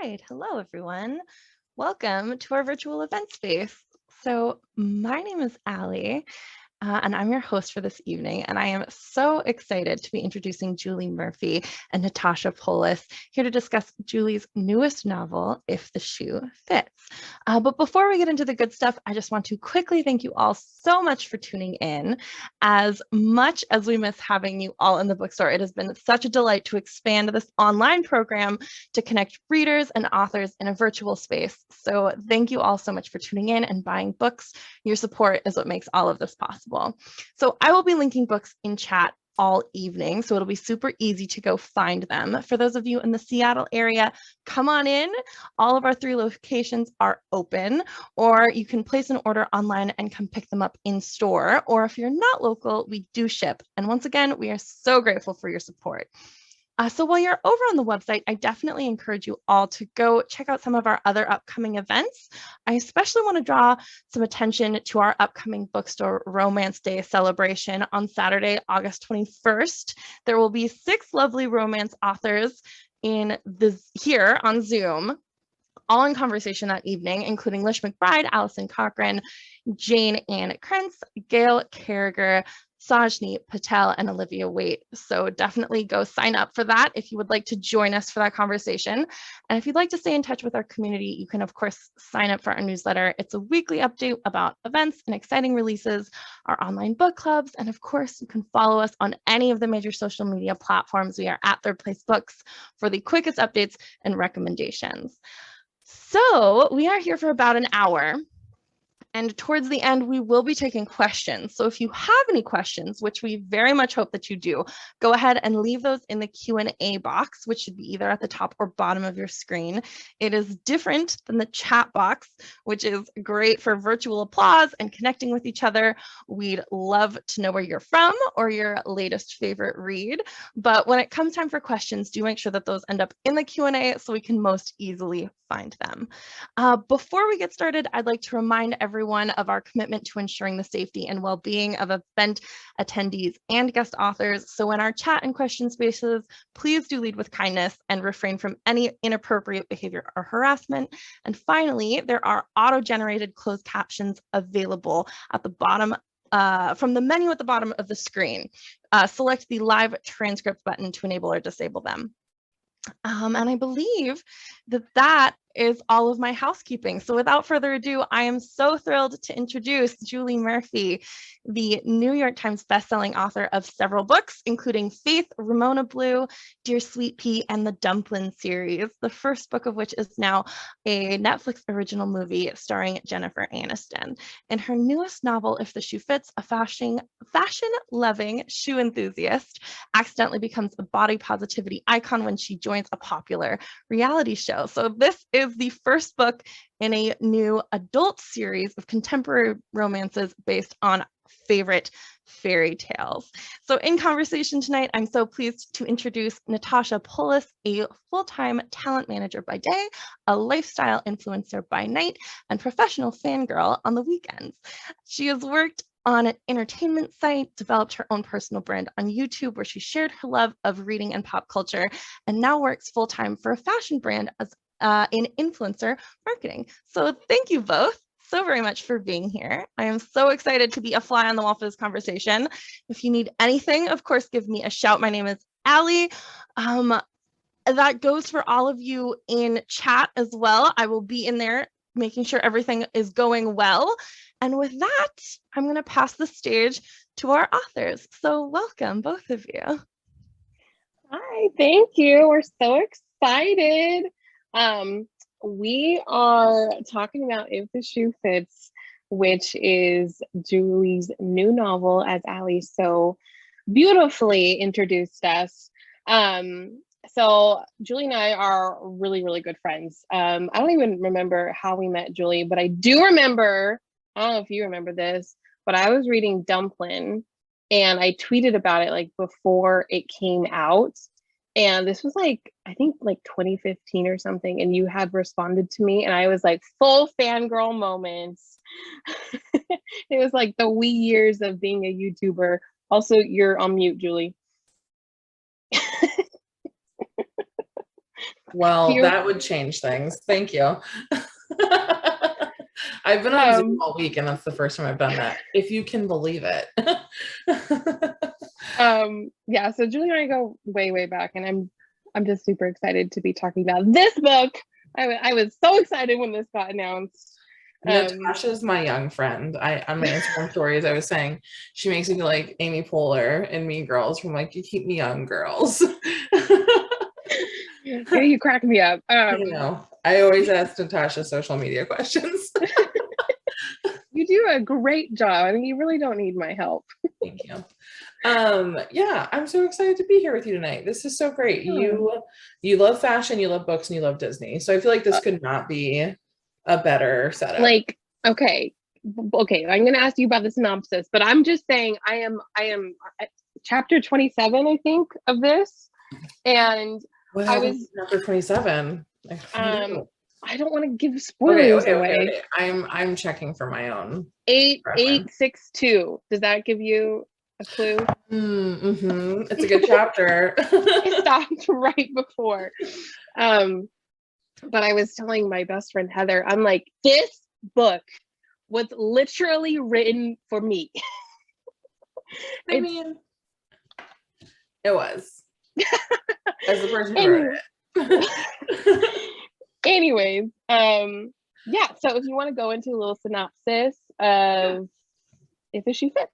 right, hello everyone. Welcome to our virtual event space. So my name is Allie, and I'm your host for this evening. And I am so excited to be introducing Julie Murphy and Natasha Polis here to discuss Julie's newest novel, If the Shoe Fits. But before we get into the good stuff, I just want to quickly thank you all so much for tuning in. As much as we miss having you all in the bookstore, it has been such a delight to expand this online program to connect readers and authors in a virtual space. So thank you all so much for tuning in and buying books. Your support is what makes all of this possible. So I will be linking books in chat all evening, so it'll be super easy to go find them. For those of you in the Seattle area, come on in. All of our 3 locations are open, or you can place an order online and come pick them up in store. Or if you're not local, we do ship. And once again, we are so grateful for your support. So while you're over on the website, I definitely encourage you all to go check out some of our other upcoming events. I especially want to draw some attention to our upcoming bookstore Romance Day celebration on Saturday, August 21st. There will be 6 lovely romance authors here on Zoom, all in conversation that evening, including Lish McBride, Allison Cochran, Jane Ann Krentz, Gail Carriger, Sajni Patel, and Olivia Waite. So definitely go sign up for that if you would like to join us for that conversation. And if you'd like to stay in touch with our community, you can of course sign up for our newsletter. It's a weekly update about events and exciting releases, our online book clubs, and of course you can follow us on any of the major social media platforms. We are at Third Place Books for the quickest updates and recommendations. So we are here for about an hour. And towards the end, we will be taking questions. So if you have any questions, which we very much hope that you do, go ahead and leave those in the Q&A box, which should be either at the top or bottom of your screen. It is different than the chat box, which is great for virtual applause and connecting with each other. We'd love to know where you're from or your latest favorite read. But when it comes time for questions, do make sure that those end up in the Q&A so we can most easily find them. Before we get started, I'd like to remind everyone of our commitment to ensuring the safety and well-being of event attendees and guest authors. So in our chat and question spaces, please do lead with kindness and refrain from any inappropriate behavior or harassment. And finally, there are auto-generated closed captions available at the bottom from the menu at the bottom of the screen. Select the live transcript button to enable or disable them. And I believe that is all of my housekeeping. So without further ado, I am so thrilled to introduce Julie Murphy, the New York Times bestselling author of several books, including Faith, Ramona Blue, Dear Sweet Pea, and the Dumplin series, the first book of which is now a Netflix original movie starring Jennifer Aniston. In her newest novel, If the Shoe Fits, a fashion-loving shoe enthusiast accidentally becomes a body positivity icon when she joins a popular reality show. So this is the first book in a new adult series of contemporary romances based on favorite fairy tales. So in conversation tonight, I'm so pleased to introduce Natasha Polis, a full-time talent manager by day, a lifestyle influencer by night, and professional fangirl on the weekends. She has worked on an entertainment site, developed her own personal brand on YouTube where she shared her love of reading and pop culture, and now works full-time for a fashion brand as in influencer marketing. So thank you both so very much for being here. I am so excited to be a fly on the wall for this conversation. If you need anything, of course, give me a shout. My name is Allie. That goes for all of you in chat as well. I will be in there making sure everything is going well. And with that, I'm going to pass the stage to our authors. So welcome, both of you. Hi, thank you. We're so excited. We are talking about If the Shoe Fits, which is Julie's new novel, as Allie so beautifully introduced us. So Julie and I are really, really good friends. I don't even remember how we met Julie, but I do remember, I don't know if you remember this, but I was reading Dumplin and I tweeted about it like before it came out. And this was like, I think like 2015 or something. And you had responded to me and I was like full fangirl moments. It was like the wee years of being a YouTuber. Also, you're on mute, Julie. Well, You, that would change things. Thank you. I've been on Zoom all week, and that's the first time I've done that, if you can believe it. yeah, so Julie and I go way, way back, and I'm just super excited to be talking about this book. I was so excited when this got announced. Natasha's my young friend. On my Instagram stories, I was saying she makes me feel like Amy Poehler in Mean Girls from like, you keep me young, girls. Yeah, you crack me up. You know, I always ask Natasha social media questions. You do a great job. I mean, you really don't need my help. Thank you. Yeah, I'm so excited to be here with you tonight. This is so great. You love fashion, you love books, and you love Disney. So I feel like this could not be a better setup. Like, okay, I'm gonna ask you about the synopsis, but I'm just saying I am chapter 27, I think, of this. And what I was chapter 27. I don't want to give spoilers away. Okay. I'm checking for my own. 8862. Does that give you a clue? Mm-hmm. It's a good chapter. I stopped right before. But I was telling my best friend Heather, I'm like, this book was literally written for me. I mean, it was. As the person who wrote it. Anyways, yeah, so if you want to go into a little synopsis of If the Shoe Fits.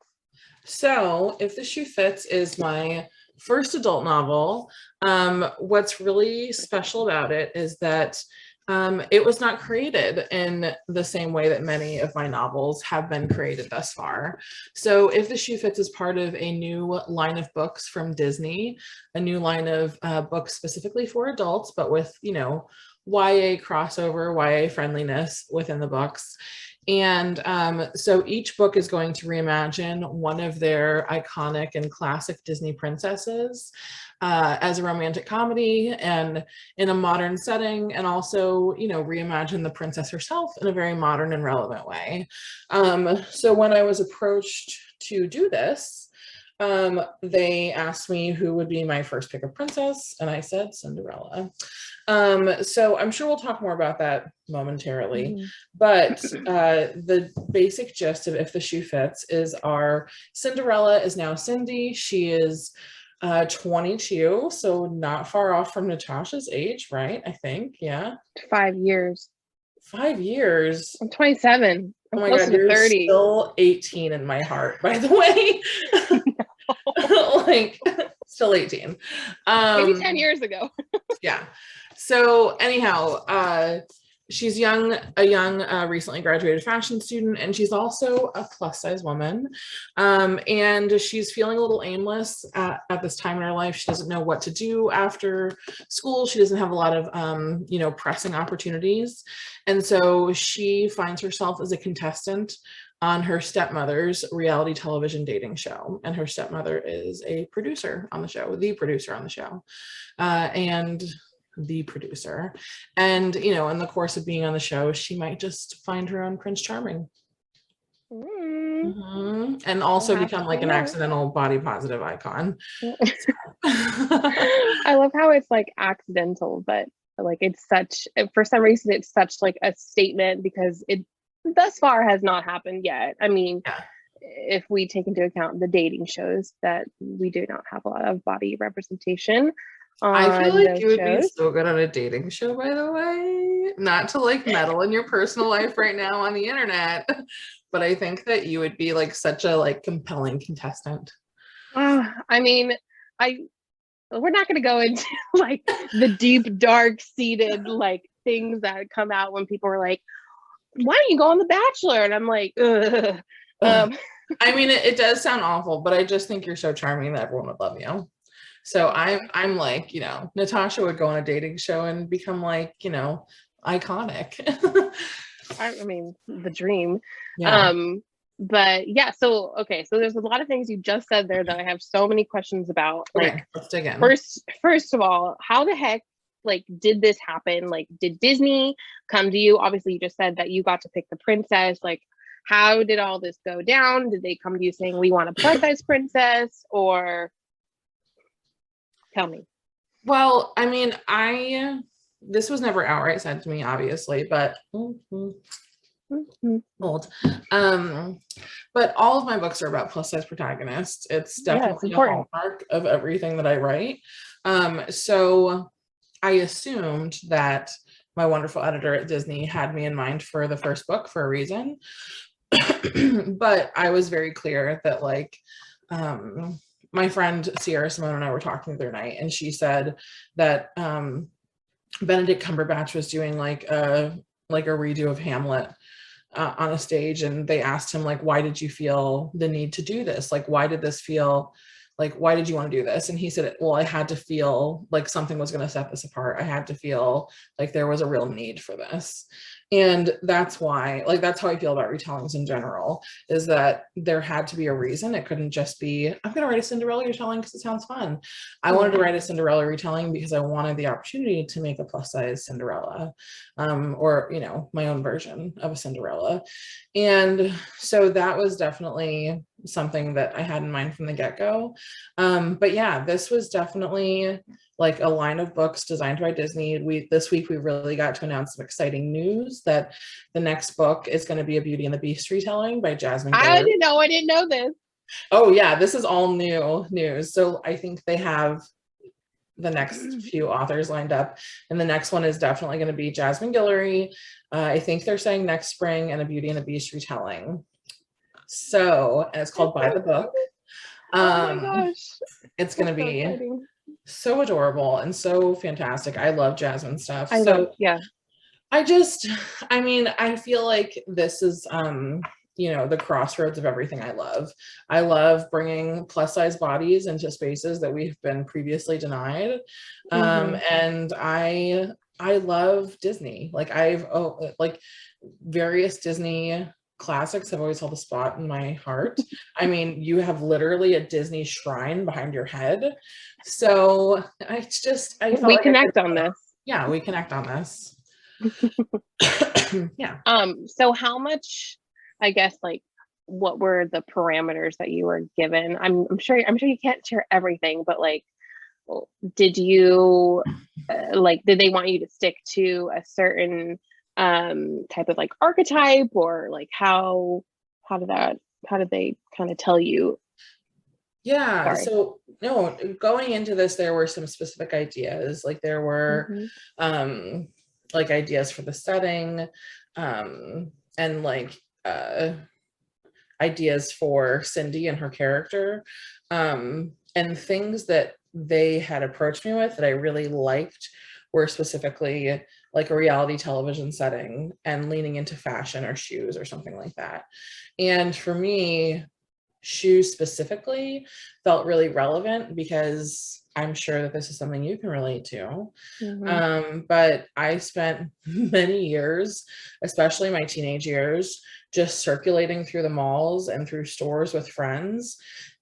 So, If the Shoe Fits is my first adult novel. What's really special about it is that it was not created in the same way that many of my novels have been created thus far. So If the Shoe Fits is part of a new line of books from Disney, a new line of books specifically for adults, but with, you know, YA crossover, YA friendliness within the books. And so each book is going to reimagine one of their iconic and classic Disney princesses as a romantic comedy and in a modern setting, and also, you know, reimagine the princess herself in a very modern and relevant way. So when I was approached to do this, they asked me who would be my first pick of princess, and I said Cinderella. So I'm sure we'll talk more about that momentarily, but the basic gist of If the Shoe Fits is our Cinderella is now Cindy. She is 22, so not far off from Natasha's age, right? I think, yeah. 5 years. 5 years. I'm 27. I'm oh my close God, to you're 30. still 18 in my heart, by the way. Like, still 18. Maybe 10 years ago. Yeah. So anyhow, she's a young, recently graduated fashion student, and she's also a plus size woman. And she's feeling a little aimless at this time in her life. She doesn't know what to do after school. She doesn't have a lot of, you know, pressing opportunities. And so she finds herself as a contestant on her stepmother's reality television dating show. And her stepmother is a producer on the show, the producer on the show. And you know, in the course of being on the show, she might just find her own Prince Charming. And also become like an accidental body positive icon. I love how it's like accidental, but like it's such, for some reason it's such like a statement, because it thus far has not happened yet. I mean, if we take into account the dating shows, that we do not have a lot of body representation. I feel like you would be so good on a dating show, by the way. Not to like meddle in your personal life right now on the internet, but I think that you would be like such a like compelling contestant. I mean, we're not going to go into like the deep, dark seated like things that come out when people are like, why don't you go on The Bachelor? And I'm like, ugh. I mean, it does sound awful, but I just think you're so charming that everyone would love you. So I'm like, you know, Natasha would go on a dating show and become like, you know, iconic. I mean, the dream. Yeah. But yeah, so okay, so there's a lot of things you just said there that I have so many questions about. Okay, like, let's dig in. First of all, how the heck like did this happen? Like, did Disney come to you? Obviously, you just said that you got to pick the princess. Like, how did all this go down? Did they come to you saying we want a plus size princess, or tell me? Well, I mean, I this was never outright said to me, obviously, but old. But all of my books are about plus size protagonists. It's definitely a hallmark of everything that I write. So I assumed that my wonderful editor at Disney had me in mind for the first book for a reason. But I was very clear that like my friend Sierra Simone and I were talking the other night, and she said that Benedict Cumberbatch was doing like a redo of Hamlet on a stage, and they asked him like, why did you feel the need to do this? Like, why did this feel like, why did you want to do this? And he said, well, I had to feel like something was going to set this apart. I had to feel like there was a real need for this. And that's why, like, that's how I feel about retellings in general, is that there had to be a reason. It couldn't just be, I'm going to write a Cinderella retelling because it sounds fun. I wanted to write a Cinderella retelling because I wanted the opportunity to make a plus size Cinderella, or, you know, my own version of a Cinderella. And so that was definitely something that I had in mind from the get-go. But yeah, this was definitely like a line of books designed by Disney. This week we really got to announce some exciting news that the next book is going to be a Beauty and the Beast retelling by Jasmine Guillory. I didn't know this. Oh yeah, this is all new news. So I think they have the next few authors lined up, and the next one is definitely going to be Jasmine Guillory. I think they're saying next spring, and a Beauty and the Beast retelling. So, and it's called By the Book. Oh my gosh. It's going to be so adorable and so fantastic. I love Jasmine stuff. I mean, I feel like this is, you know, the crossroads of everything I love. I love bringing plus size bodies into spaces that we've been previously denied. And I love Disney. Like like various Disney classics have always held a spot in my heart. I mean, you have literally a Disney shrine behind your head. So we connect on this. Yeah, we connect on this. Yeah. So how much, I guess, like, what were the parameters that you were given? I'm sure you can't share everything, but like, did you did they want you to stick to a certain type of like archetype, or like how did they kind of tell you? Yeah. Sorry. So no, going into this, there were some specific ideas. Like there were like ideas for the setting, and like ideas for Cindy and her character, and things that they had approached me with that I really liked were specifically like a reality television setting and leaning into fashion or shoes or something like that. And for me, shoes specifically felt really relevant because I'm sure that this is something you can relate to. But I spent many years, especially my teenage years, just circulating through the malls and through stores with friends,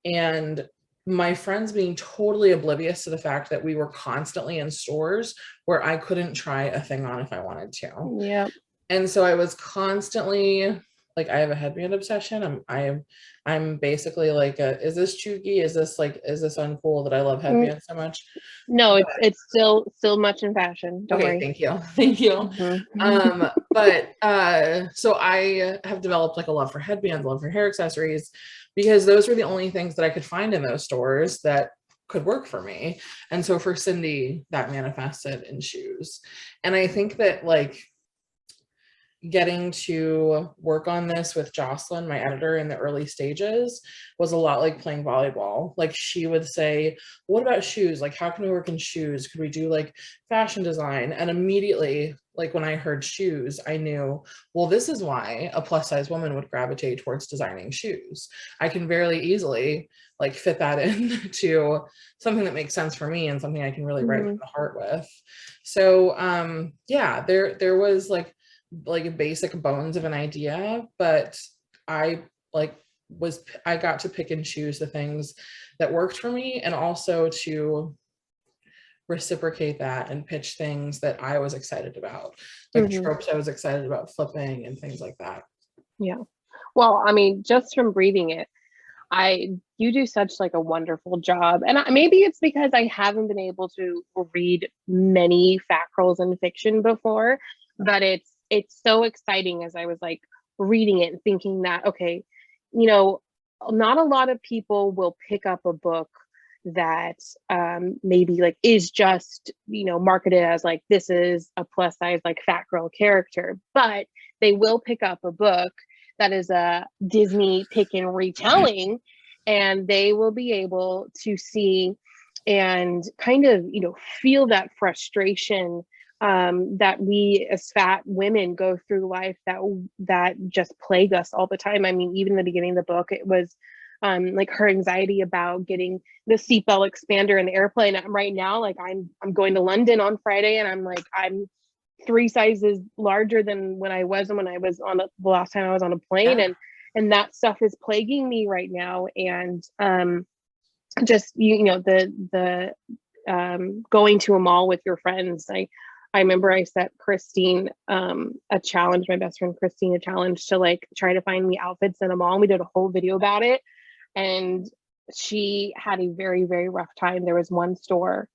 and my friends being totally oblivious to the fact that we were constantly in stores where I couldn't try a thing on if I wanted to. Yeah. And so I was constantly like, I have a headband obsession. I'm basically like, is this chuggy? Is this uncool that I love headbands so much? No, it's still much in fashion. Don't worry. Thank you. So I have developed like a love for headbands, love for hair accessories, because those were the only things that I could find in those stores that could work for me. And so for Cindy, that manifested in shoes. And I think that like getting to work on this with Jocelyn, my editor, in the early stages was a lot like playing volleyball. Like she would say, what about shoes? Like, how can we work in shoes? Could we do like fashion design? And immediately, like when I heard shoes, I knew, well, this is why a plus size woman would gravitate towards designing shoes. I can very easily like fit that into something that makes sense for me and something I can really write from the heart with. So yeah, there was like a basic bones of an idea, but I got to pick and choose the things that worked for me, and also to reciprocate that and pitch things that I was excited about, like tropes I was excited about flipping and things like that. Yeah. Well, I mean, just from reading it, You do such like a wonderful job, and maybe it's because I haven't been able to read many factuals and fiction before, but it's so exciting as I was like reading it and thinking that, okay, you know, not a lot of people will pick up a book that maybe like is just, you know, marketed as like this is a plus size like fat girl character, but they will pick up a book that is a Disney taken retelling, and they will be able to see and kind of, you know, feel that frustration that we as fat women go through life, that just plague us all the time. I mean, even in the beginning of the book, it was like her anxiety about getting the seatbelt expander in the airplane. Right now, like I'm going to London on Friday, and I'm 3 sizes larger than when I was on the last time I was on a plane, Yeah. and that stuff is plaguing me right now. And just you know the going to a mall with your friends. I remember I set Christine a challenge, my best friend Christine, a challenge to like try to find me outfits in a mall. And we did a whole video about it, and she had a very, very rough time. There was one store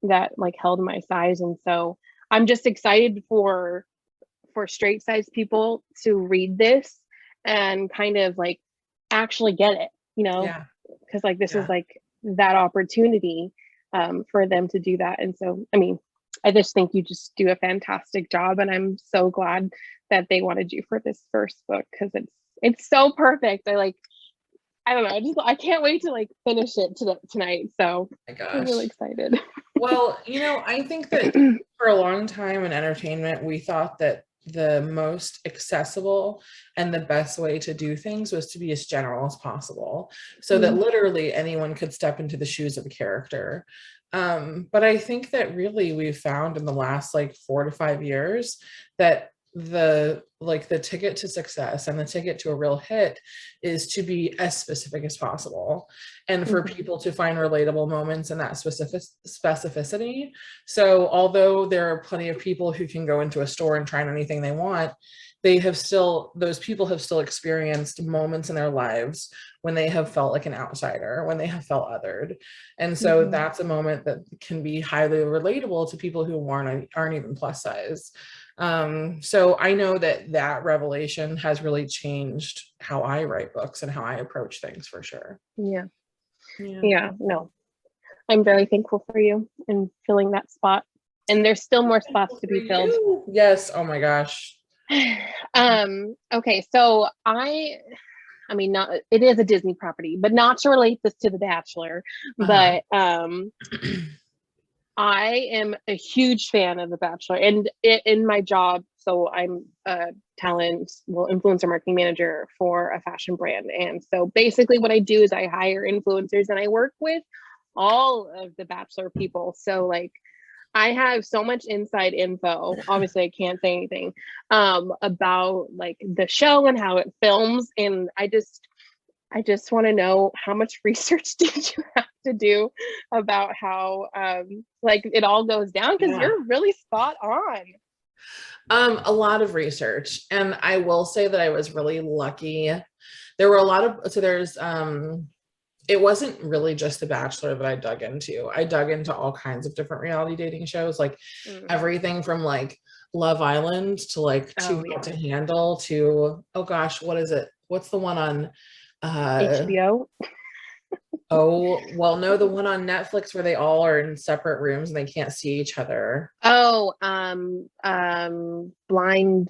that like held my size, and so I'm just excited for straight size people to read this and kind of like actually get it, you know, Yeah. because like this Yeah. is like that opportunity for them to do that. And so, I mean, I just think you just do a fantastic job, and I'm so glad that they wanted you for this first book because it's so perfect. I don't know, I can't wait to like finish it tonight. So Oh my I'm really gosh. excited. Well, you know, I think that for a long time in entertainment, we thought that the most accessible and the best way to do things was to be as general as possible, so that literally anyone could step into the shoes of a character. But I think that really we've found in the last like 4 to 5 years that the ticket to success and the ticket to a real hit is to be as specific as possible, and for people to find relatable moments in that specificity. So although there are plenty of people who can go into a store and try on anything they want, those people have still experienced moments in their lives when they have felt like an outsider, when they have felt othered. And so that's a moment that can be highly relatable to people who aren't even plus size. So I know that revelation has really changed how I write books and how I approach things, for sure. Yeah, no, I'm very thankful for you and filling that spot, and there's still more spots to be filled. Yes. Oh my gosh. Okay, so I mean, not, it is a Disney property, but not to relate this to The Bachelor, but I am a huge fan of The Bachelor, and in my job, so I'm a influencer marketing manager for a fashion brand. And so basically what I do is I hire influencers and I work with all of the Bachelor people. So like I have so much inside info. Obviously I can't say anything about like the show and how it films. And I just want to know, how much research did you have to do about how like it all goes down? Because you're really spot on. A lot of research, and I will say that I was really lucky. There were a lot of, so there's it wasn't really just The Bachelor that I dug into. I dug into all kinds of different reality dating shows, like everything from like Love Island to like Too Hot to Handle to, oh gosh, what is it? What's the one on HBO? Oh, well, no, the one on Netflix where they all are in separate rooms and they can't see each other. Oh, blind.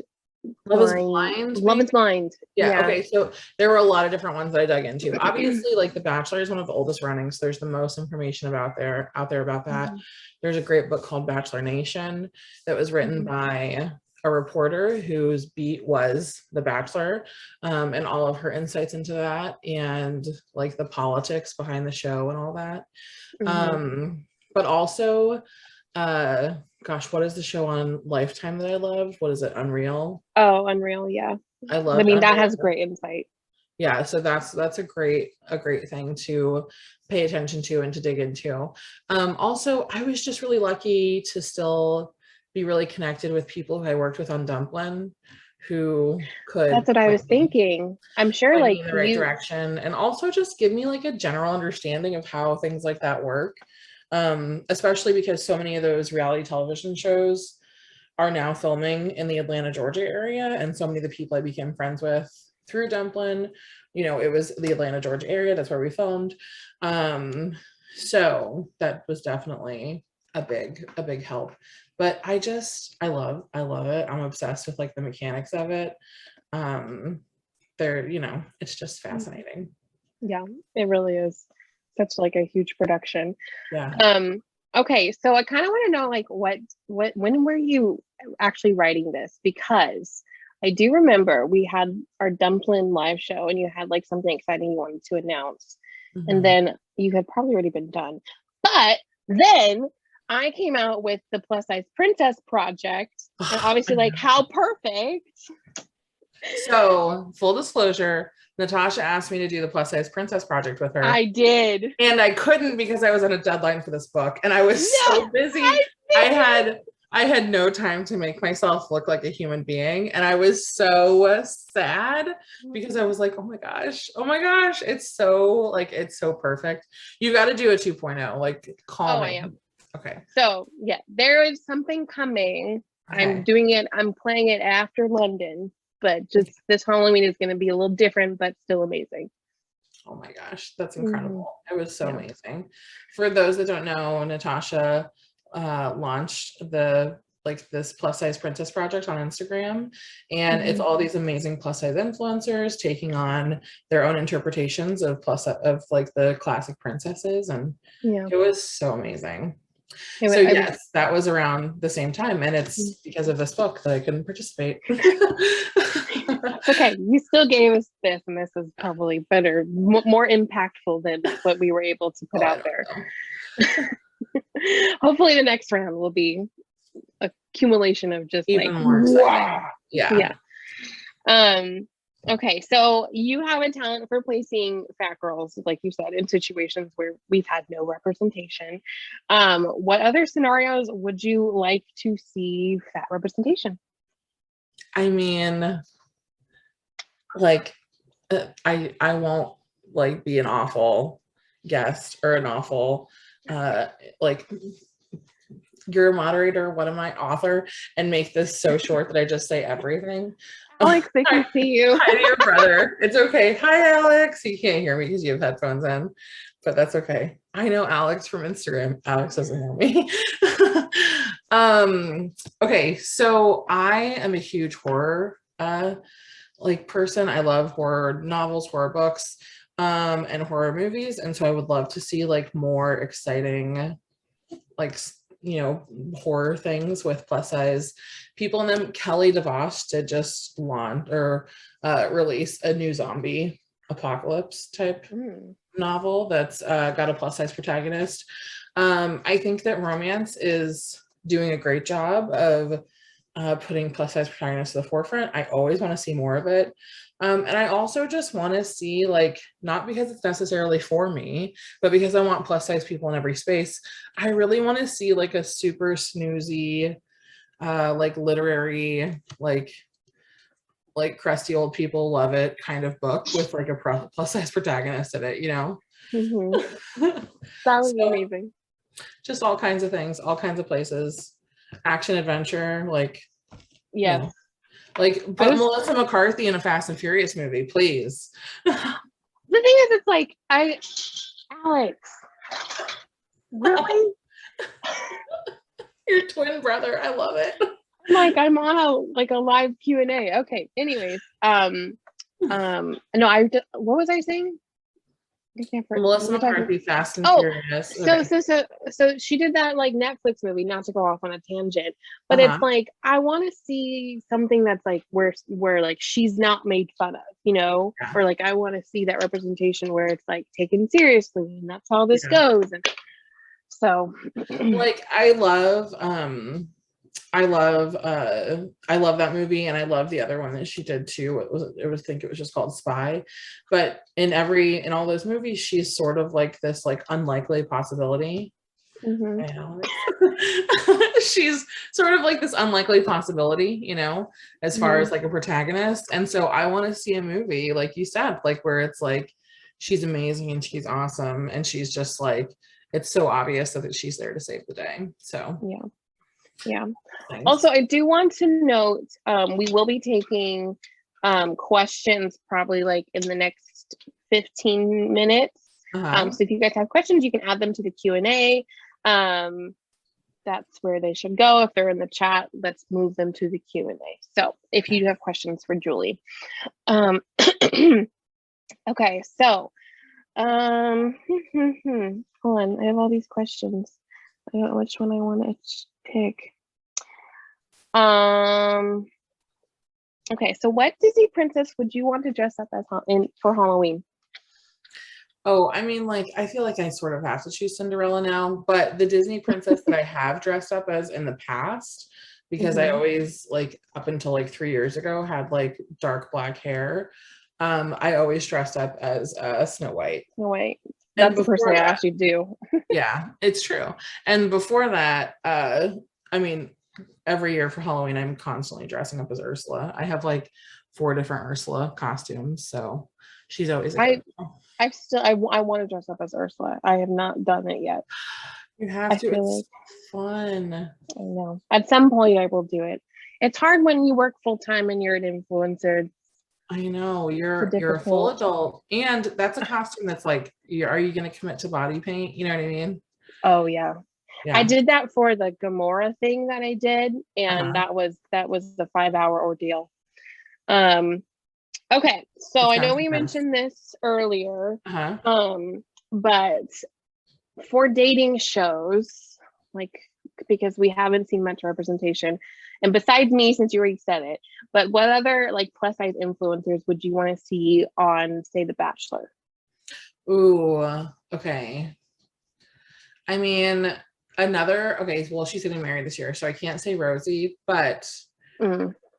Love is Blind. Love is Blind. Yeah. Okay. So there were a lot of different ones that I dug into. Obviously, like The Bachelor is one of the oldest running, so there's the most information out there about that. There's a great book called Bachelor Nation that was written by a reporter whose beat was The Bachelor, and all of her insights into that and like the politics behind the show and all that. But also, gosh, what is the show on Lifetime that I loved? What is it? Unreal. Oh, Unreal. Yeah. I love. I mean, that has great insight. Yeah, so that's a great thing to pay attention to and to dig into. Also, I was just really lucky to still be really connected with people who I worked with on Dumplin, who could That's what I was point me thinking. I'm sure point like me in the right direction, and also just give me like a general understanding of how things like that work. Especially because so many of those reality television shows are now filming in the Atlanta, Georgia area. And so many of the people I became friends with through Dumplin, you know, it was the Atlanta, Georgia area. That's where we filmed. So that was definitely a big help. But I love it. I'm obsessed with like the mechanics of it. They're, you know, it's just fascinating. Yeah, it really is such like a huge production. Yeah. Okay, so I kind of want to know like when were you actually writing this? Because I do remember we had our Dumplin live show and you had like something exciting you wanted to announce. And then you had probably already been done. But then I came out with the Plus Size Princess project. And obviously like how perfect. So full disclosure, Natasha asked me to do the Plus Size Princess project with her. I did. And I couldn't because I was on a deadline for this book and I was so busy. I had no time to make myself look like a human being. And I was so sad because I was like, oh my gosh, it's so perfect. You got to do a 2.0, like call me. I am. Okay. So yeah, there is something coming. Okay. I'm playing it after London, but just this Halloween is going to be a little different, but still amazing. Oh my gosh, that's incredible. It was so amazing. For those that don't know, Natasha launched this Plus Size Princess project on Instagram, and it's all these amazing plus size influencers taking on their own interpretations of like the classic princesses, and it was so amazing. Yes, that was around the same time, and it's because of this book that I couldn't participate. Okay, you still gave us this, and this is probably better, more impactful than what we were able to put out there. Hopefully the next round will be accumulation of just even like more wow. Yeah. Okay, so you have a talent for placing fat girls, like you said, in situations where we've had no representation. What other scenarios would you like to see fat representation? I mean, like, I won't like be an awful guest or an awful like you're a moderator, what am I, author, and make this so short that I just say everything. Alex, they can see you. Hi to your brother. It's okay. Hi, Alex. You can't hear me because you have headphones in, but that's okay. I know Alex from Instagram. Alex doesn't hear me. Okay, so I am a huge horror like person. I love horror novels, horror books, and horror movies, and so I would love to see like more exciting, like, you know, horror things with plus size people. And then Kelly DeVos did just launch or release a new zombie apocalypse type novel that's got a plus size protagonist. I think that romance is doing a great job of putting plus size protagonists to the forefront. I always want to see more of it. And I also just want to see, like, not because it's necessarily for me, but because I want plus size people in every space. I really want to see like a super snoozy, like literary, like crusty old people love it kind of book with like a plus size protagonist in it, you know? That would be amazing. Just all kinds of things, all kinds of places, action adventure, like, yeah, you know, like put Melissa McCarthy in a Fast and Furious movie, please. The thing is, it's like Alex, really? Your twin brother, I love it. I'm on a live Q&A. Okay, anyways, no, what was I saying? Melissa McCarthy, Fast and Furious. So she did that like Netflix movie, not to go off on a tangent, but it's like I want to see something that's like where like she's not made fun of, you know, or like I want to see that representation where it's like taken seriously and that's how this goes. And so like I love that movie, and I love the other one that she did too. I think it was just called Spy. But in all those movies, she's sort of like this like unlikely possibility. Mhm. I know. She's sort of like this unlikely possibility, you know, as far as like a protagonist. And so I want to see a movie, like you said, like where it's like she's amazing and she's awesome and she's just like, it's so obvious that she's there to save the day. So Yeah. thanks. Also, I do want to note, we will be taking questions probably like in the next 15 minutes. So if you guys have questions, you can add them to the Q&A. That's where they should go. If they're in the chat, let's move them to the Q&A. So if you have questions for Julie. Okay, so hold on, I have all these questions. I don't know which one I want to pick. Okay, so what Disney princess would you want to dress up as for Halloween? Oh, I mean, like, I feel like I sort of have to choose Cinderella now, but the Disney princess that I have dressed up as in the past, because I always, like, up until like 3 years ago, had like dark black hair. I always dressed up as Snow White. Snow White. That's the person I actually do. Yeah, it's true. And before that, I mean, every year for Halloween, I'm constantly dressing up as Ursula. I have like 4 different Ursula costumes, so she's always a I want to dress up as Ursula. I have not done it yet. You have to. It's fun. I know. At some point, I will do it. It's hard when you work full time and you're an influencer. I know you're a full adult, and that's a costume that's like, are you going to commit to body paint? You know what I mean? Oh yeah. I did that for the Gamora thing that I did, and that was a 5-hour ordeal. Okay, so I know we mentioned this earlier, but for dating shows, like, because we haven't seen much representation, and besides me, since you already said it, but what other like plus size influencers would you want to see on, say, The Bachelor? Ooh, okay. I mean, well, she's getting married this year, so I can't say Rosie, but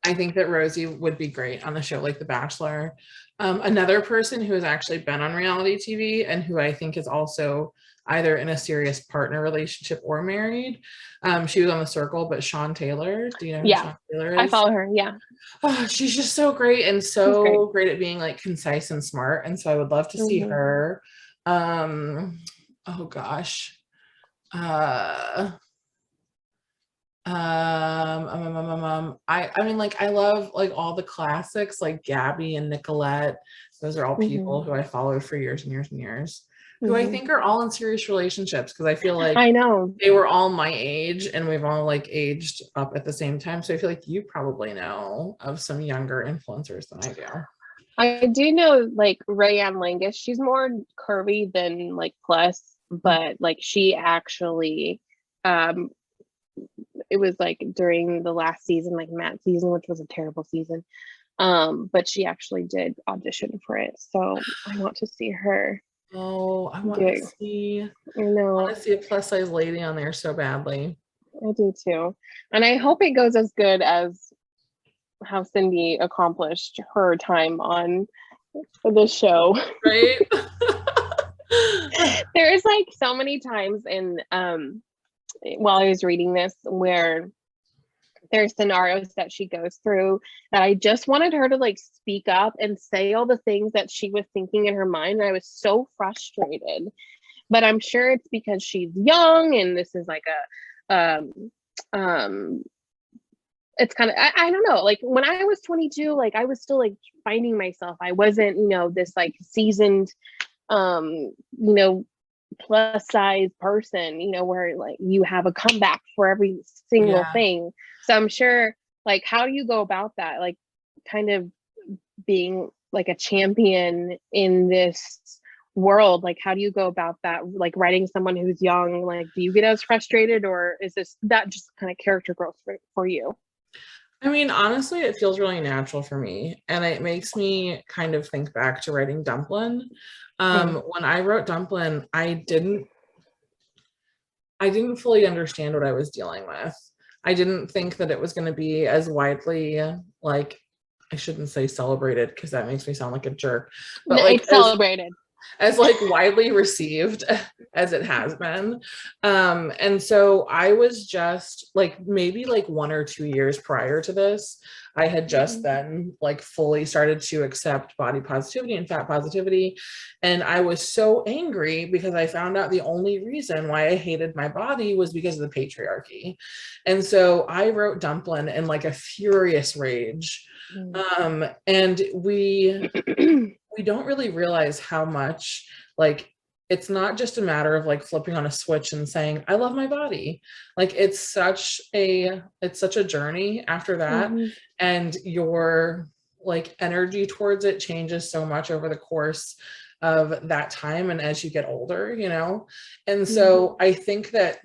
I think that Rosie would be great on the show like The Bachelor. Another person who has actually been on reality TV and who I think is also either in a serious partner relationship or married. She was on The Circle, but Sean Taylor. Do you know who Sean Taylor is? I follow her, yeah. Oh, she's just so great and so great at being like concise and smart. And so I would love to see her. Oh gosh. I mean, like, I love like all the classics like Gabby and Nicolette. Those are all people who I followed for years and years and years, who I think are all in serious relationships, because I feel like I know they were all my age and we've all like aged up at the same time. So I feel like you probably know of some younger influencers than I do. I do know like Rayanne Langus. She's more curvy than like plus, but like she actually it was like during the last season, like Matt season, which was a terrible season, but she actually did audition for it, so I want to see her. I want to see a plus size lady on there so badly. I do too, and I hope it goes as good as how Cindy accomplished her time on the show, right? There's like so many times in while I was reading this where there's scenarios that she goes through that I just wanted her to like speak up and say all the things that she was thinking in her mind. And I was so frustrated, but I'm sure it's because she's young and this is like it's kind of, I don't know, like when I was 22, like I was still like finding myself. I wasn't, this like seasoned, plus size person, where like you have a comeback for every single thing. So I'm sure, like, how do you go about that? Like kind of being like a champion in this world, like how do you go about that? Like writing someone who's young, like do you get as frustrated, or is that just kind of character growth for you? I mean, honestly, it feels really natural for me, and it makes me kind of think back to writing Dumplin. When I wrote Dumplin, I didn't fully understand what I was dealing with. I didn't think that it was going to be as widely, like, I shouldn't say celebrated because that makes me sound like a jerk, but like it's celebrated. as like widely received as it has been. And so I was just like maybe like 1 or 2 years prior to this, I had just then like fully started to accept body positivity and fat positivity. And I was so angry because I found out the only reason why I hated my body was because of the patriarchy. And so I wrote Dumplin in like a furious rage. And we don't really realize how much like it's not just a matter of like flipping on a switch and saying I love my body. Like it's such a journey after that. And your like energy towards it changes so much over the course of that time and as you get older, you know. And so I think that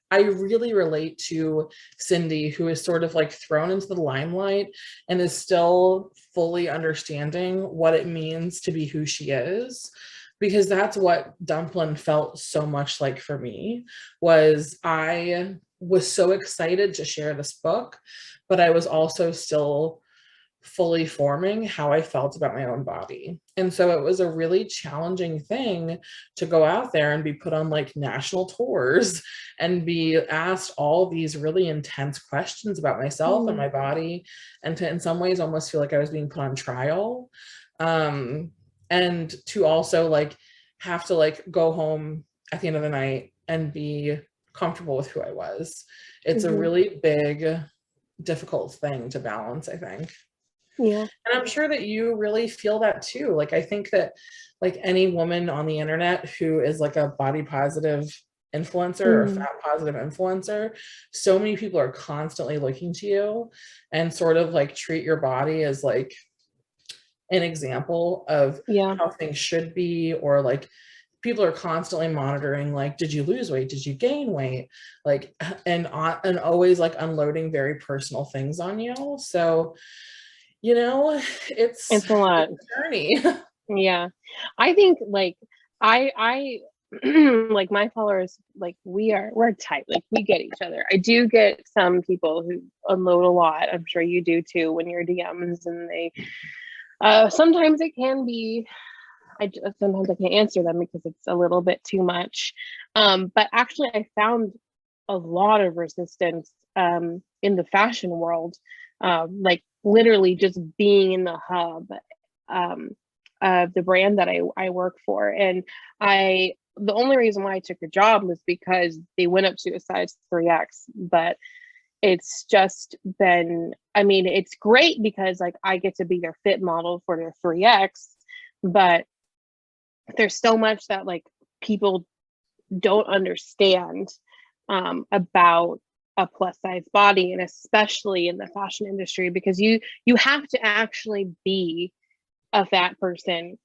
I really relate to Cindy, who is sort of like thrown into the limelight and is still fully understanding what it means to be who she is. Because that's what Dumplin felt so much like for me. Was I was so excited to share this book, but I was also still fully forming how I felt about my own body. And so it was a really challenging thing to go out there and be put on like national tours and be asked all these really intense questions about myself and my body, and to in some ways almost feel like I was being put on trial. And to also like have to like go home at the end of the night and be comfortable with who I was. It's a really big, difficult thing to balance, I think. Yeah. And I'm sure that you really feel that too. Like, I think that like any woman on the internet who is like a body positive influencer or fat positive influencer, so many people are constantly looking to you and sort of like treat your body as like an example of how things should be, or like people are constantly monitoring, like, did you lose weight? Did you gain weight? Like, and always like unloading very personal things on you. So, you know, it's a lot. It's a journey. Yeah. I think like I like my followers, like we're tight. Like we get each other. I do get some people who unload a lot. I'm sure you do too when you're DMs, and they sometimes it can be sometimes I can't answer them because it's a little bit too much. But actually I found a lot of resistance in the fashion world, like literally just being in the hub of the brand that I work for. And the only reason why I took the job was because they went up to a size 3X, but it's just been, I mean, it's great because like I get to be their fit model for their 3X, but there's so much that like people don't understand about a plus size body, and especially in the fashion industry, because you have to actually be a fat person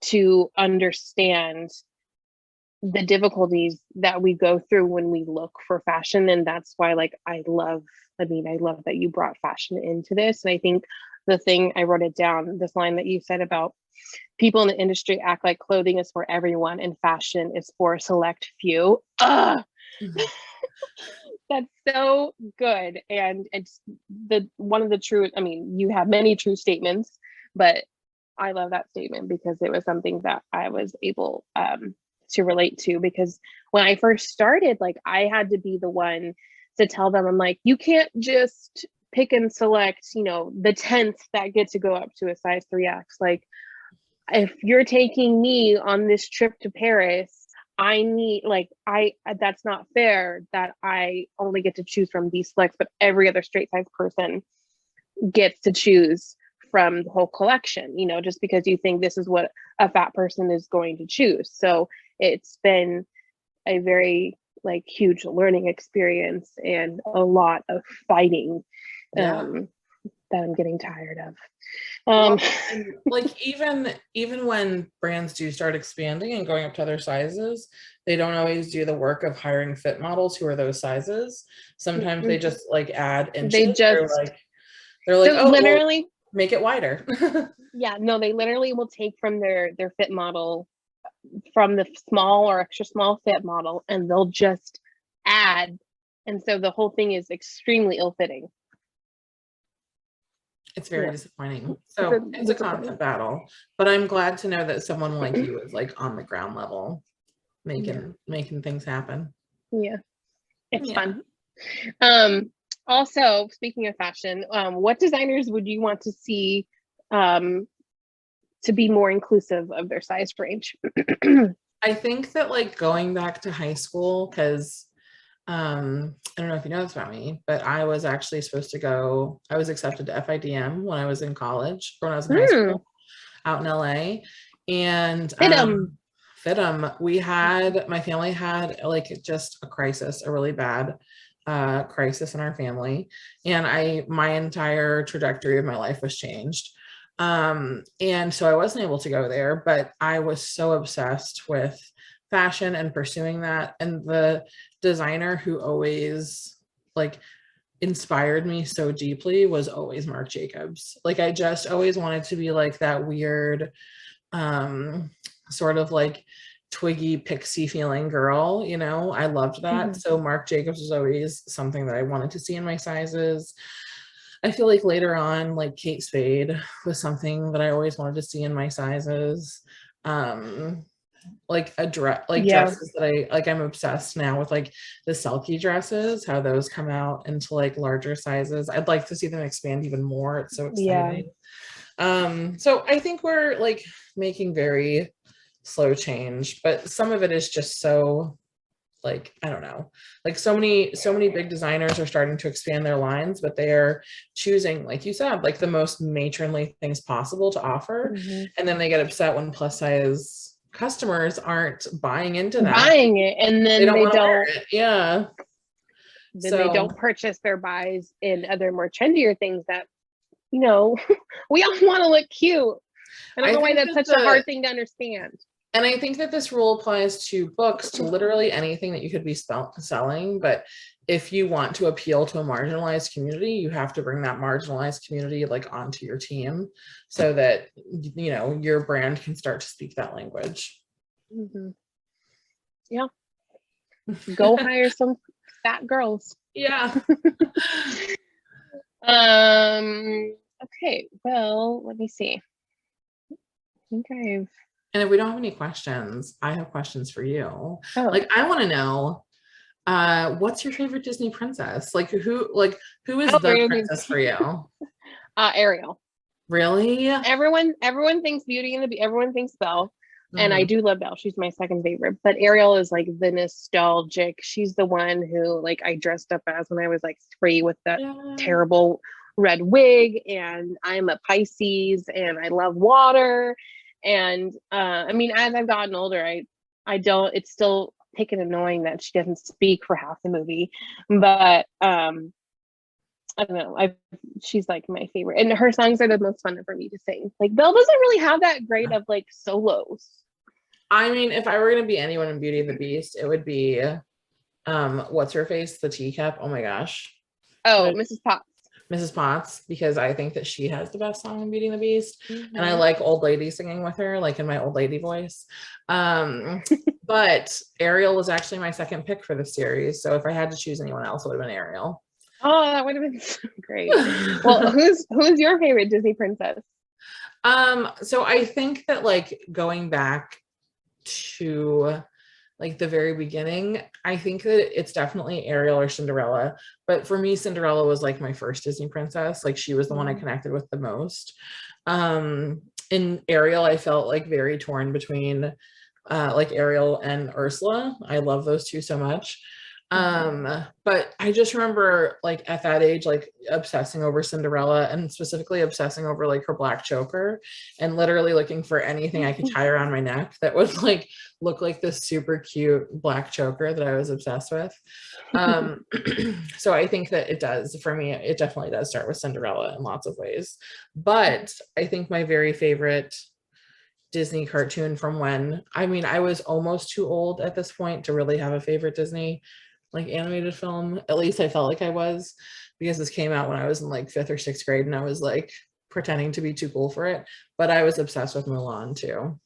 to understand the difficulties that we go through when we look for fashion. And that's why like I love that you brought fashion into this. And I think the thing, I wrote it down, this line that you said about people in the industry act like clothing is for everyone and fashion is for a select few. That's so good. And it's one of the true, I mean, you have many true statements, but I love that statement because it was something that I was able to relate to, because when I first started, like I had to be the one to tell them, I'm like, you can't just pick and select, you know, the 10th that get to go up to a size 3X. Like if you're taking me on this trip to Paris, I need that's not fair that I only get to choose from these selects, but every other straight size person gets to choose from the whole collection, you know, just because you think this is what a fat person is going to choose. So it's been a very like huge learning experience and a lot of fighting that I'm getting tired of. Like even when brands do start expanding and going up to other sizes, they don't always do the work of hiring fit models who are those sizes. Sometimes they just like add inches. They're like, oh, literally, well, make it wider. Yeah, no, they literally will take from their fit model, from the small or extra small fit model, and they'll just add. And so the whole thing is extremely ill-fitting. It's very Yeah. disappointing. So it's a constant battle, but I'm glad to know that someone like you is like on the ground level making things happen. Yeah, it's fun. Also, speaking of fashion, what designers would you want to see to be more inclusive of their size range? I think that like going back to high school, because I don't know if you know this about me, but I was actually supposed to go, I was accepted to FIDM when I was in college, or when I was in high school out in LA. And FIDM, my family had like just a crisis, a really bad crisis in our family. And my entire trajectory of my life was changed. And so I wasn't able to go there, but I was so obsessed with fashion and pursuing that. And the designer who always like inspired me so deeply was always Marc Jacobs. Like I just always wanted to be like that weird, sort of like twiggy pixie feeling girl, you know. I loved that. So Marc Jacobs was always something that I wanted to see in my sizes. I feel like later on, like Kate Spade was something that I always wanted to see in my sizes. Like a dress, like dresses that I'm obsessed now with, like the Selkie dresses, how those come out into like larger sizes. I'd like to see them expand even more. It's so exciting. So I think we're like making very slow change, but some of it is just so like, I don't know, like so many big designers are starting to expand their lines, but they are choosing, like you said, like the most matronly things possible to offer. And then they get upset when plus size customers aren't buying into that. Buying it, and then they don't wear it. Yeah. Then they don't purchase their buys in other more trendier things that, you know, we all want to look cute. I don't know why that's such a hard thing to understand. And I think that this rule applies to books, to literally anything that you could be selling. But if you want to appeal to a marginalized community, you have to bring that marginalized community like onto your team so that, you know, your brand can start to speak that language. Yeah. Go hire some fat girls. Yeah. Okay, well, let me see. I think And if we don't have any questions, I have questions for you. Oh. Like, I want to know, what's your favorite Disney princess? Like, who is the princess for you? Ariel. Really? Everyone thinks Beauty and the Beast. Everyone thinks Belle. And I do love Belle. She's my second favorite. But Ariel is like the nostalgic. She's the one who like I dressed up as when I was like 3 with that terrible red wig. And I'm a Pisces and I love water. And I mean, as I've gotten older, I don't, it's still taken annoying that she doesn't speak for half the movie. But I don't know. She's like my favorite, and her songs are the most fun for me to sing. Like Belle doesn't really have that great of like solos. I mean, if I were gonna be anyone in Beauty and the Beast, it would be, what's her face, the teacup. Oh my gosh. Oh, Mrs. Potts. Mrs. Potts, because I think that she has the best song in Beauty and the Beast, and I like old lady singing with her, like in my old lady voice. But Ariel was actually my second pick for the series, so if I had to choose anyone else, it would have been Ariel. Oh, that would have been so great. Well, who's your favorite Disney princess? So I think that like going back to like the very beginning, I think that it's definitely Ariel or Cinderella. But for me, Cinderella was like my first Disney princess. Like she was the one I connected with the most. In Ariel, I felt like very torn between like Ariel and Ursula. I love those two so much. But I just remember like at that age, like obsessing over Cinderella and specifically obsessing over like her black choker and literally looking for anything I could tie around my neck that would like look like this super cute black choker that I was obsessed with. So I think that it does, for me, it definitely does start with Cinderella in lots of ways. But I think my very favorite Disney cartoon from when, I mean, I was almost too old at this point to really have a favorite Disney like animated film. At least I felt like I was, because this came out when I was in like 5th or 6th grade and I was like pretending to be too cool for it. But I was obsessed with Mulan too.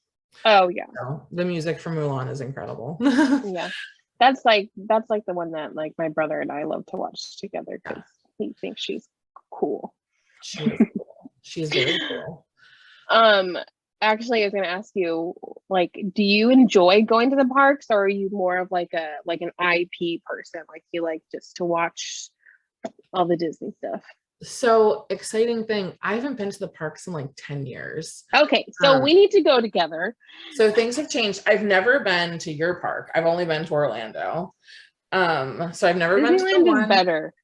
Oh yeah. So the music from Mulan is incredible. Yeah. That's like the one that like my brother and I love to watch together because he thinks she's cool. She is cool. she's very cool. Actually, I was gonna ask you, like, do you enjoy going to the parks, or are you more of like an IP person? Like, you like just to watch all the Disney stuff? So exciting thing, I haven't been to the parks in like 10 years. Okay, so we need to go together. So things have changed. I've never been to your park. I've only been to Orlando. So I've never been to the Disneyland is one. better.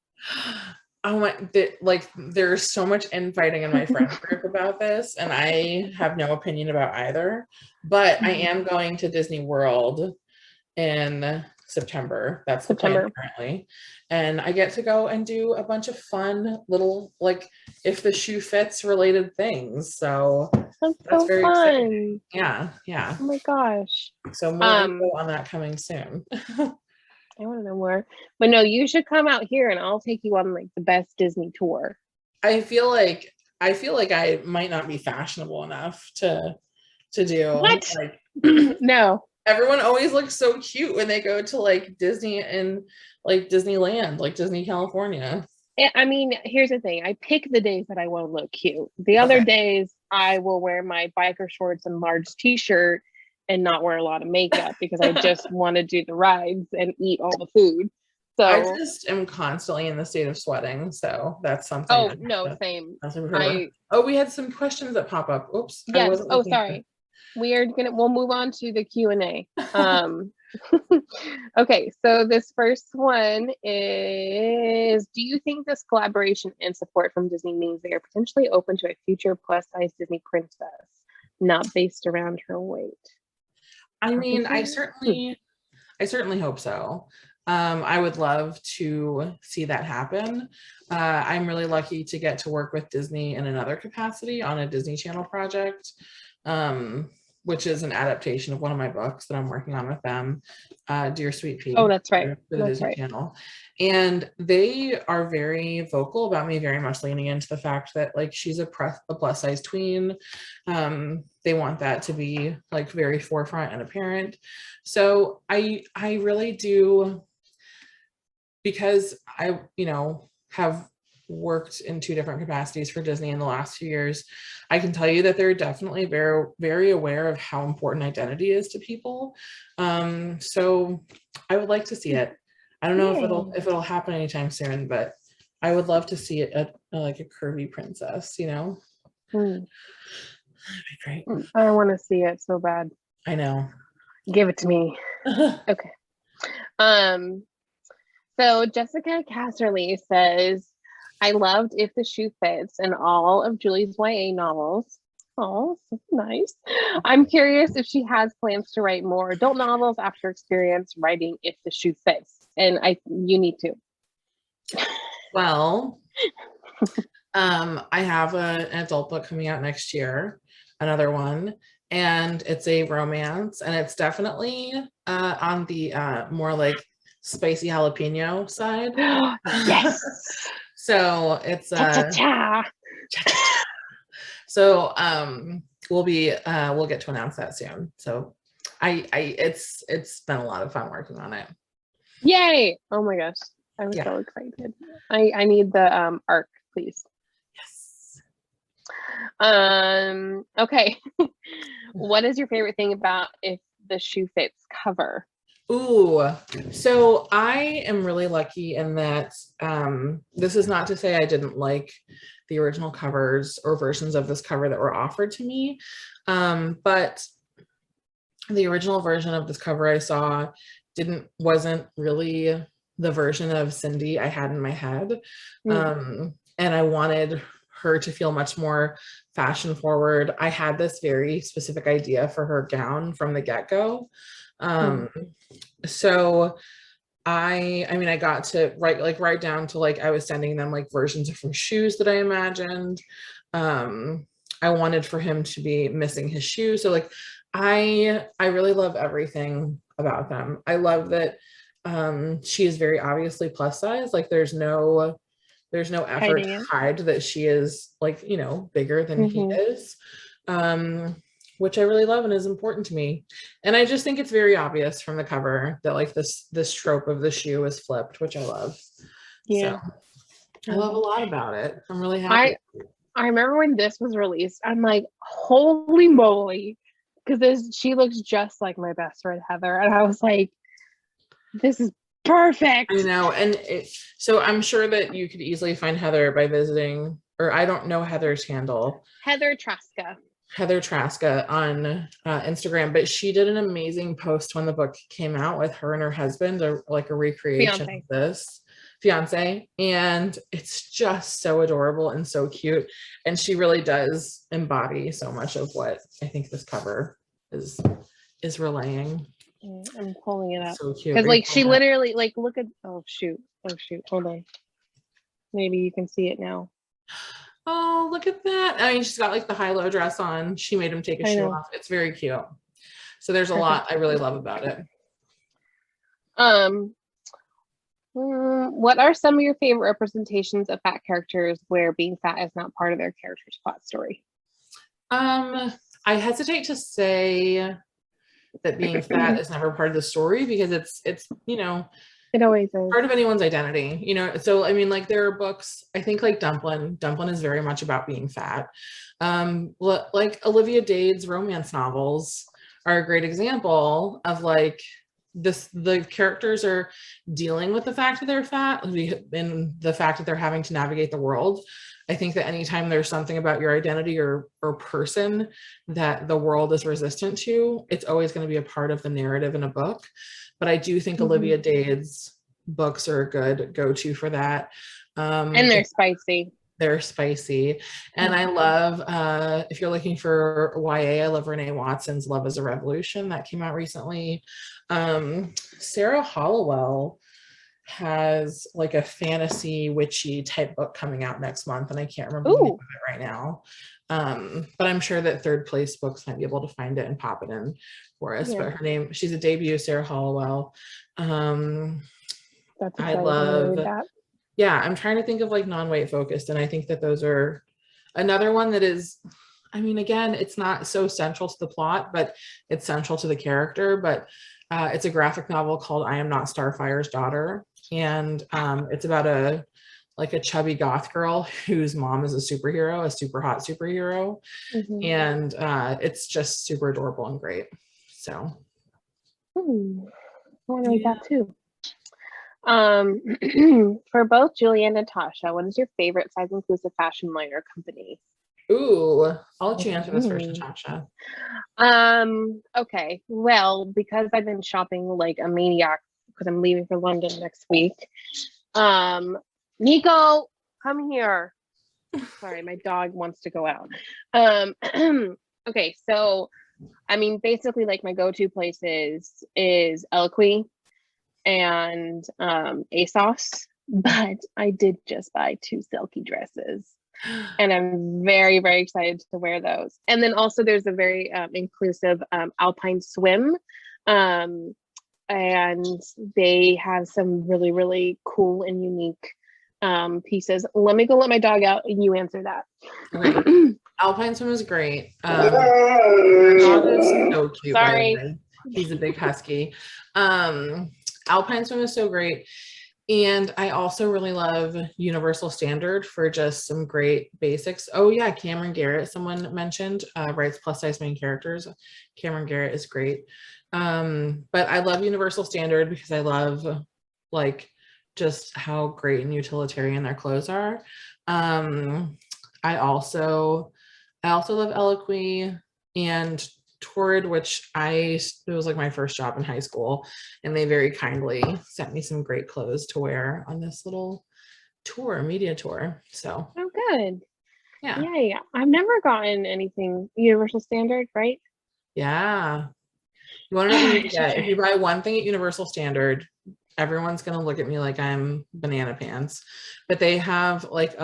Oh my, like there's so much infighting in my friend group about this, and I have no opinion about either. But I am going to Disney World in September. That's the plan currently. And I get to go and do a bunch of fun little, like, if the shoe fits related things. So that's so very fun. exciting. Yeah. Oh my gosh. So more info on that coming soon. I want to know more. But no, you should come out here and I'll take you on like the best Disney tour. I feel like I might not be fashionable enough to do. What? Like, no. Everyone always looks so cute when they go to like Disney and like Disneyland, like Disney California. I mean, here's the thing. I pick the days that I want to look cute. The other days I will wear my biker shorts and large t-shirt and not wear a lot of makeup because I just want to do the rides and eat all the food. So I just am constantly in the state of sweating. So that's something. Oh, no, same. We had some questions that pop up. Oops. Yes. Oh, sorry. We'll move on to the Q&A. Okay, so this first one is, do you think this collaboration and support from Disney means they are potentially open to a future plus size Disney princess, not based around her weight? I mean, I certainly hope so. I would love to see that happen. I'm really lucky to get to work with Disney in another capacity on a Disney Channel project, which is an adaptation of one of my books that I'm working on with them, Dear Sweet Pea. Oh, that's right. For the Disney Channel. And they are very vocal about me very much leaning into the fact that like she's a plus size tween. They want that to be like very forefront and apparent. So I really do, because I, have worked in 2 different capacities for Disney in the last few years, I can tell you that they're definitely very, very aware of how important identity is to people. So I would like to see it. I don't know if it'll happen anytime soon, but I would love to see it like a curvy princess, That'd be great. I want to see it so bad. I know. Give it to me. Okay. So Jessica Casserly says, I loved If the Shoe Fits and all of Julie's YA novels. Oh, so nice. I'm curious if she has plans to write more adult novels after experience writing If the Shoe Fits. And you need to. Well, I have an adult book coming out next year, another one, and it's a romance, and it's definitely on the more like spicy jalapeno side. Yes. So it's so we'll get to announce that soon. So it's been a lot of fun working on it. Yay! Oh my gosh, I'm so excited. I need the arc, please. Yes. Okay. What is your favorite thing about If the Shoe Fits cover? Ooh, so I am really lucky in that this is not to say I didn't like the original covers or versions of this cover that were offered to me, but the original version of this cover I saw wasn't really the version of Cindy I had in my head, and I wanted her to feel much more fashion forward. I had this very specific idea for her gown from the get-go. So I got to write down to I was sending them like versions of her shoes that I imagined. I wanted for him to be missing his shoes. So I really love everything about them. I love that she is very obviously plus size. There's no effort to hide that she is bigger than he is. Which I really love and is important to me. And I just think it's very obvious from the cover that this trope of the shoe is flipped, which I love. Yeah. So I love a lot about it. I'm really happy. I remember when this was released, I'm like, holy moly, because she looks just like my best friend Heather, and I was like, this is perfect. I know, and so I'm sure that you could easily find Heather by visiting, or I don't know Heather's handle. Heather Traska. Heather Traska on Instagram, but she did an amazing post when the book came out with her and her husband, like a recreation of this fiance, and it's just so adorable and so cute, and she really does embody so much of what I think this cover is relaying. I'm pulling it up so cute because like she literally like look at oh shoot hold on, maybe you can see it now. Oh, look at that. I mean, she's got like the high-low dress on. She made him take his shoe off. It's very cute. So there's a lot I really love about it. What are some of your favorite representations of fat characters where being fat is not part of their character's plot story? I hesitate to say that being fat is never part of the story because it's you know, it always is part of anyone's identity, you know. So I mean, like there are books, I think like Dumplin is very much about being fat. Like Olivia Dade's romance novels are a great example of like the characters are dealing with the fact that they're fat and the fact that they're having to navigate the world. I think that anytime there's something about your identity or person that the world is resistant to, it's always going to be a part of the narrative in a book. But I do think Olivia Dade's books are a good go-to for that. And they're spicy. They're spicy. And I love, if you're looking for YA, I love Renee Watson's Love is a Revolution that came out recently. Sarah Hollowell has like a fantasy witchy type book coming out next month, and I can't remember the name of it right now. But I'm sure that Third Place Books might be able to find it and pop it in for us. But her name, she's a debut, Sarah Hollowell. That's I love that. Yeah, I'm trying to think of like non-weight focused, and I think that those are another one that is, I mean, again, it's not so central to the plot, but it's central to the character. But it's a graphic novel called I Am Not Starfire's Daughter, and it's about a chubby goth girl whose mom is a superhero, a super hot superhero, and it's just super adorable and great. So I want to read that too. For both Julie and Natasha, what is your favorite size inclusive fashion line or company? Ooh, I'll let you answer this first, Natasha. Okay, well, because I've been shopping like a maniac because I'm leaving for London next week. Nico, come here. Sorry, my dog wants to go out. Okay, so I mean, basically, like my go-to places is Eloquy and ASOS, but I did just buy 2 silky dresses, and I'm very, very excited to wear those. And then also there's a very inclusive Alpine Swim, and they have some really, really cool and unique pieces. Let me go let my dog out and you answer that. Okay. Alpine Swim is great. Your dog is so cute. Sorry. He's a big husky. Alpine Swim is so great. And I also really love Universal Standard for just some great basics. Oh yeah, Cameron Garrett, someone mentioned, writes plus size main characters. Cameron Garrett is great. But I love Universal Standard because I love like just how great and utilitarian their clothes are. I also love Eloquy and Torrid, which it was like my first job in high school, and they very kindly sent me some great clothes to wear on this little media tour. So good. Yeah. I've never gotten anything Universal Standard, right? Yeah. You want to know what you need to get? If you buy one thing at Universal Standard, everyone's gonna look at me like I'm banana pants. But they have like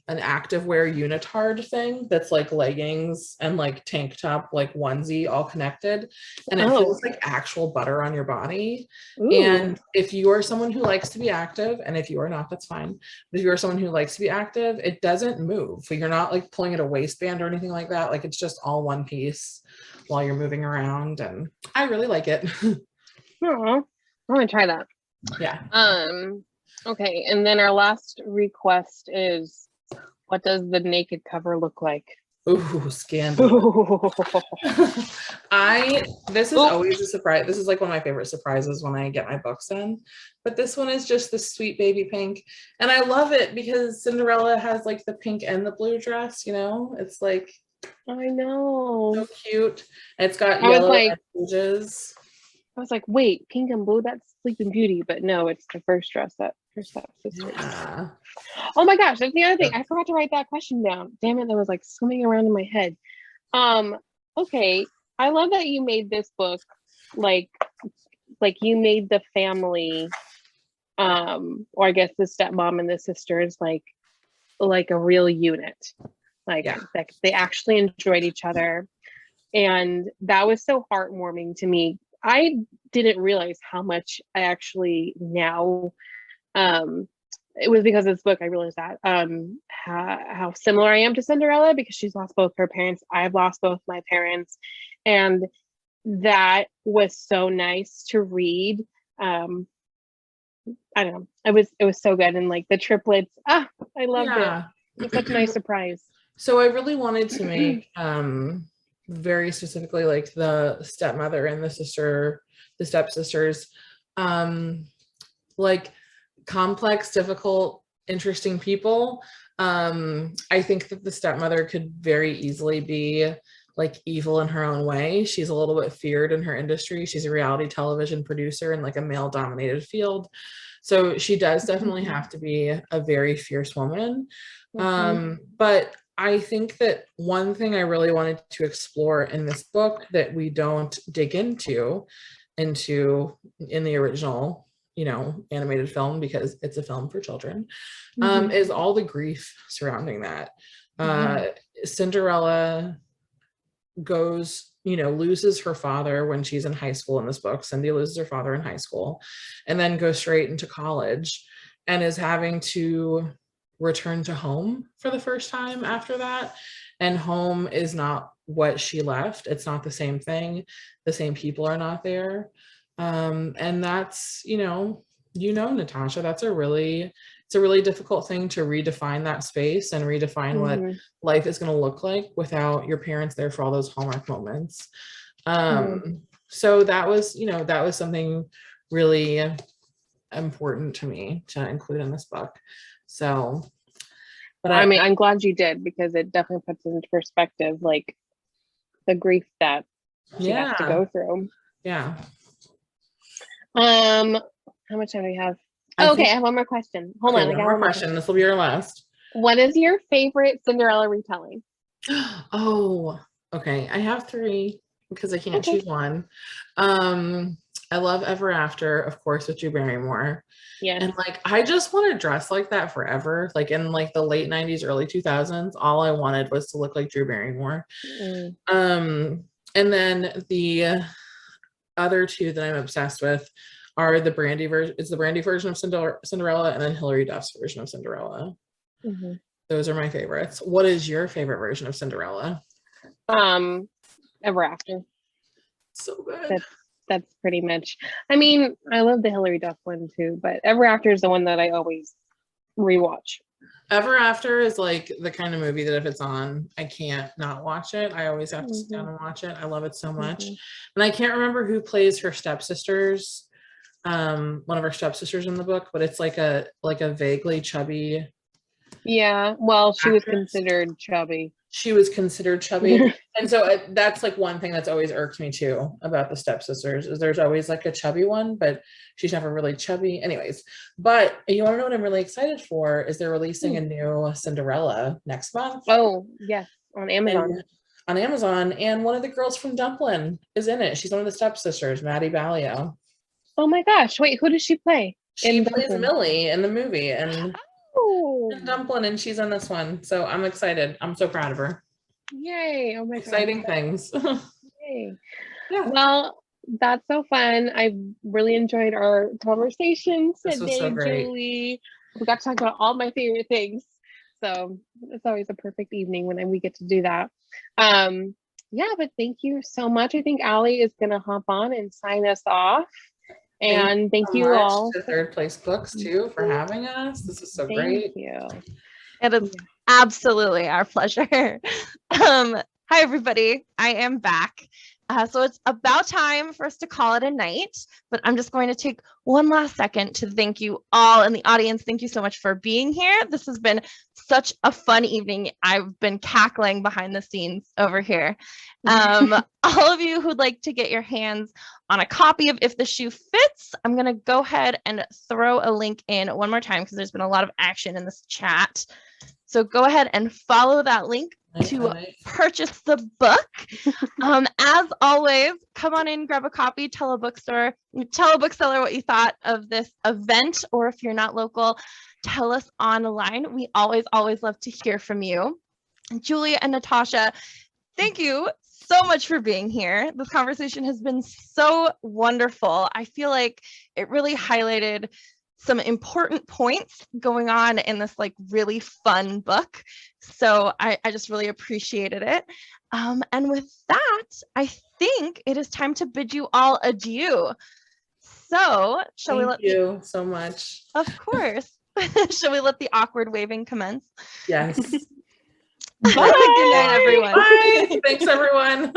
an activewear unitard thing that's like leggings and like tank top, like onesie, all connected, and it feels like actual butter on your body. Ooh. And if you are someone who likes to be active, and if you are not, that's fine, but if you are someone who likes to be active, it doesn't move. So you're not like pulling at a waistband or anything like that. Like it's just all one piece while you're moving around, and I really like it. I want to try that. Yeah. Okay, and then our last request is What does the naked cover look like? Ooh, scandal. This is always a surprise. This is like one of my favorite surprises when I get my books in. But this one is just the sweet baby pink. And I love it because Cinderella has like the pink and the blue dress, you know? It's like I know. so cute. And it's got I was yellow like, edges. I was like, wait, pink and blue, that's Sleeping Beauty, but no, it's the first dress that her stepsister. Yeah. Oh my gosh, that's the other thing. I forgot to write that question down. Damn it, that was like swimming around in my head. Okay. I love that you made this book like you made the family, or I guess the stepmom and the sisters like a real unit. Like they actually enjoyed each other. And that was so heartwarming to me. I didn't realize how much I actually now, it was because of this book I realized that how similar I am to Cinderella, because she's lost both her parents. I've lost both my parents, and that was so nice to read. I don't know. It was so good, and like the triplets. I loved it. It was such a nice surprise. So I really wanted to make very specifically like the stepmother and the stepsisters, like complex, difficult, interesting people. I think that the stepmother could very easily be like evil in her own way. She's a little bit feared in her industry. She's a reality television producer in like a male dominated field. So she does definitely have to be a very fierce woman. But I think that one thing I really wanted to explore in this book that we don't dig into in the original, you know, animated film, because it's a film for children, is all the grief surrounding that. Cinderella goes, you know, loses her father when she's in high school in this book. Cindy loses her father in high school and then goes straight into college and is having to return to home for the first time after that. And home is not what she left. It's not the same thing. The same people are not there. And that's, you know, Natasha, it's a really difficult thing to redefine that space and redefine what life is going to look like without your parents there for all those hallmark moments. So that was something really important to me to include in this book. So, but I mean, I'm glad you did, because it definitely puts into perspective like the grief that she has to go through. Yeah. How much time do we have? I have one more question. Hold on, I got one more question. This will be your last. What is your favorite Cinderella retelling? Oh, okay. I have 3 because I can't choose one. I love Ever After, of course, with Drew Barrymore. Yeah. And like, I just want to dress like that forever. Like in like the late 90s, early 2000s, all I wanted was to look like Drew Barrymore. And then the other 2 that I'm obsessed with are the Brandy version. It's the Brandy version of Cinderella, and then Hilary Duff's version of Cinderella. Those are my favorites. What is your favorite version of Cinderella? Ever After. So good. That's pretty much. I mean, I love the Hilary Duff one too, but Ever After is the one that I always rewatch. Ever After is like the kind of movie that if it's on, I can't not watch it. I always have to sit down and watch it. I love it so much. And I can't remember who plays her stepsisters, one of her stepsisters in the book, but it's like a vaguely chubby. Yeah, well, she was considered chubby. And so that's like one thing that's always irked me too about the stepsisters, is there's always like a chubby one, but she's never really chubby. Anyways, but you want to know what I'm really excited for is they're releasing a new Cinderella next month. Oh, yes, on Amazon. And one of the girls from Dumplin is in it. She's one of the stepsisters, Maddie Ballio. Oh my gosh, wait, who does she play? She plays Millie in the movie and Dumplin, and she's in this one. So I'm excited. I'm so proud of her. Yay. Oh my god. Exciting things. Yay. Yeah. Well, that's so fun. I really enjoyed our conversation today, so Julie. We got to talk about all my favorite things. So it's always a perfect evening when we get to do that. Yeah, but thank you so much. I think Allie is gonna hop on and sign us off. And thank you all to Third Place Books too for having us. This is so great. Thank you. It is Absolutely, our pleasure. Hi, everybody. I am back. So it's about time for us to call it a night, but I'm just going to take one last second to thank you all in the audience. Thank you so much for being here. This has been such a fun evening. I've been cackling behind the scenes over here. All of you who'd like to get your hands on a copy of If the Shoe Fits, I'm going to go ahead and throw a link in one more time because there's been a lot of action in this chat. So go ahead and follow that link to purchase the book. As always, come on in, grab a copy, tell a bookseller what you thought of this event, or if you're not local, tell us online. We always love to hear from you. Julia and Natasha, thank you so much for being here. This conversation has been so wonderful. I feel like it really highlighted some important points going on in this like really fun book. So I just really appreciated it. And with that, I think it is time to bid you all adieu. So Thank you so much. Of course. Shall we let the awkward waving commence? Yes. Bye. Good night, everyone. Bye. Thanks, everyone.